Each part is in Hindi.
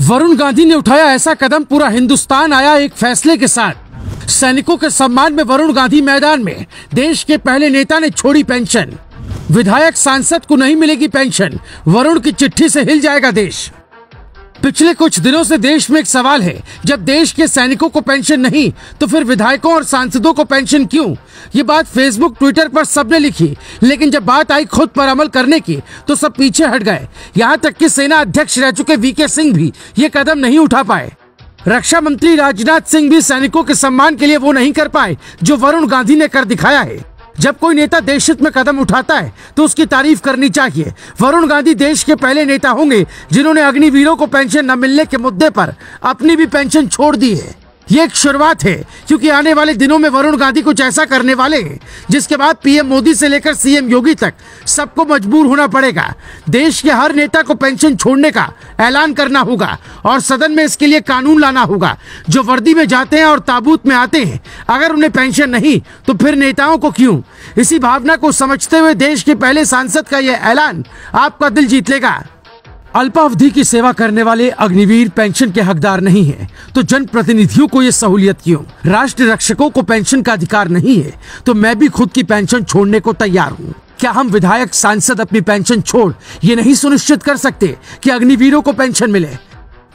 वरुण गांधी ने उठाया ऐसा कदम, पूरा हिंदुस्तान आया एक फैसले के साथ। सैनिकों के सम्मान में वरुण गांधी मैदान में। देश के पहले नेता ने छोड़ी पेंशन। विधायक सांसद को नहीं मिलेगी पेंशन, वरुण की चिट्ठी से हिल जाएगा देश। पिछले कुछ दिनों से देश में एक सवाल है, जब देश के सैनिकों को पेंशन नहीं तो फिर विधायकों और सांसदों को पेंशन क्यों? ये बात फेसबुक ट्विटर पर सबने लिखी, लेकिन जब बात आई खुद पर अमल करने की तो सब पीछे हट गए। यहाँ तक कि सेना अध्यक्ष रह चुके वीके सिंह भी ये कदम नहीं उठा पाए। रक्षा मंत्री राजनाथ सिंह भी सैनिकों के सम्मान के लिए वो नहीं कर पाए जो वरुण गांधी ने कर दिखाया है। जब कोई नेता देश हित में कदम उठाता है तो उसकी तारीफ करनी चाहिए। वरुण गांधी देश के पहले नेता होंगे जिन्होंने अग्निवीरों को पेंशन न मिलने के मुद्दे पर अपनी भी पेंशन छोड़ दी है। ये एक शुरुआत है, क्योंकि आने वाले दिनों में वरुण गांधी कुछ ऐसा करने वाले हैं जिसके बाद पीएम मोदी से लेकर सीएम योगी तक सबको मजबूर होना पड़ेगा। देश के हर नेता को पेंशन छोड़ने का ऐलान करना होगा और सदन में इसके लिए कानून लाना होगा। जो वर्दी में जाते हैं और ताबूत में आते हैं, अगर उन्हें पेंशन नहीं तो फिर नेताओं को क्यों? इसी भावना को समझते हुए देश के पहले सांसद का यह ऐलान आपका दिल जीत लेगा। अल्पावधि की सेवा करने वाले अग्निवीर पेंशन के हकदार नहीं है तो जनप्रतिनिधियों को ये सहूलियत क्यों? राष्ट्र रक्षकों को पेंशन का अधिकार नहीं है तो मैं भी खुद की पेंशन छोड़ने को तैयार हूँ। क्या हम विधायक सांसद अपनी पेंशन छोड़ ये नहीं सुनिश्चित कर सकते कि अग्निवीरों को पेंशन मिले?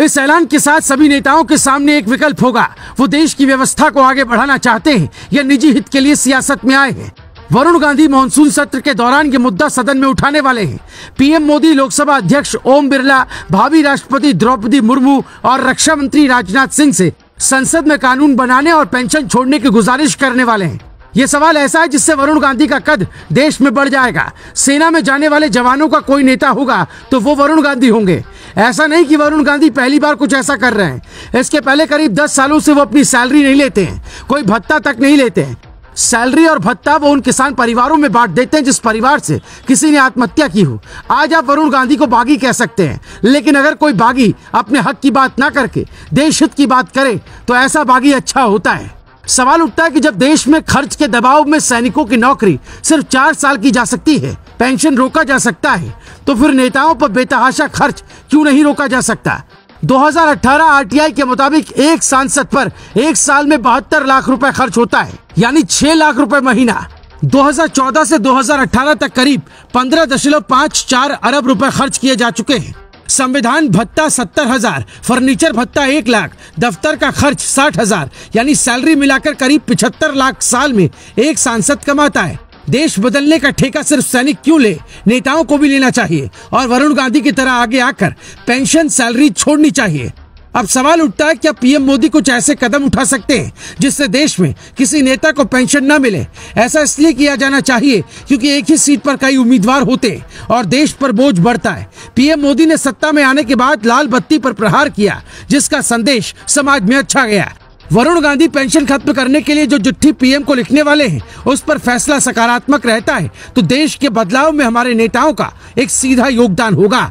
इस ऐलान के साथ सभी नेताओं के सामने एक विकल्प होगा। वो देश की व्यवस्था को आगे बढ़ाना चाहते हैं या निजी हित के लिए सियासत में आए हैं। वरुण गांधी मॉनसून सत्र के दौरान ये मुद्दा सदन में उठाने वाले हैं। पीएम मोदी, लोकसभा अध्यक्ष ओम बिरला, भावी राष्ट्रपति द्रौपदी मुर्मू और रक्षा मंत्री राजनाथ सिंह से संसद में कानून बनाने और पेंशन छोड़ने की गुजारिश करने वाले हैं। ये सवाल ऐसा है जिससे वरुण गांधी का कद देश में बढ़ जाएगा। सेना में जाने वाले जवानों का कोई नेता होगा तो वो वरुण गांधी होंगे। ऐसा नहीं कि वरुण गांधी पहली बार कुछ ऐसा कर रहे हैं। इसके पहले करीब 10 सालों से वो अपनी सैलरी नहीं लेते हैं, कोई भत्ता तक नहीं लेते हैं। सैलरी और भत्ता वो उन किसान परिवारों में बांट देते हैं जिस परिवार से किसी ने आत्महत्या की हो। आज आप वरुण गांधी को बागी कह सकते हैं, लेकिन अगर कोई बागी अपने हक की बात ना करके देश हित की बात करे तो ऐसा बागी अच्छा होता है। सवाल उठता है कि जब देश में खर्च के दबाव में सैनिकों की नौकरी सिर्फ 4 साल की जा सकती है, पेंशन रोका जा सकता है, तो फिर नेताओं पर बेतहाशा खर्च क्यों नहीं रोका जा सकता? 2018 आरटीआई के मुताबिक एक सांसद पर एक साल में 72 लाख रुपए खर्च होता है, यानी 6 लाख रुपए महीना। 2014 से 2018 तक करीब 15.54 अरब रुपए खर्च किए जा चुके हैं। संविधान भत्ता 70,000, फर्नीचर भत्ता 1 लाख, दफ्तर का खर्च 60,000, यानी सैलरी मिलाकर करीब 75 लाख साल में एक सांसद कमाता है। देश बदलने का ठेका सिर्फ सैनिक क्यों ले, नेताओं को भी लेना चाहिए और वरुण गांधी की तरह आगे आकर पेंशन सैलरी छोड़नी चाहिए। अब सवाल उठता है, क्या पीएम मोदी कुछ ऐसे कदम उठा सकते हैं जिससे देश में किसी नेता को पेंशन न मिले? ऐसा इसलिए किया जाना चाहिए क्योंकि एक ही सीट पर कई उम्मीदवार होते हैं और देश पर बोझ बढ़ता है। पीएम मोदी ने सत्ता में आने के बाद लाल बत्ती पर प्रहार किया, जिसका संदेश समाज में अच्छा गया। वरुण गांधी पेंशन खत्म करने के लिए जो चिट्ठी पीएम को लिखने वाले हैं, उस पर फैसला सकारात्मक रहता है तो देश के बदलाव में हमारे नेताओं का एक सीधा योगदान होगा।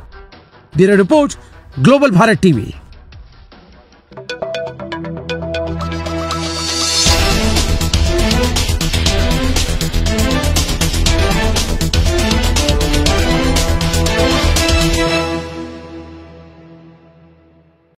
Bureau report, global Bharat TV.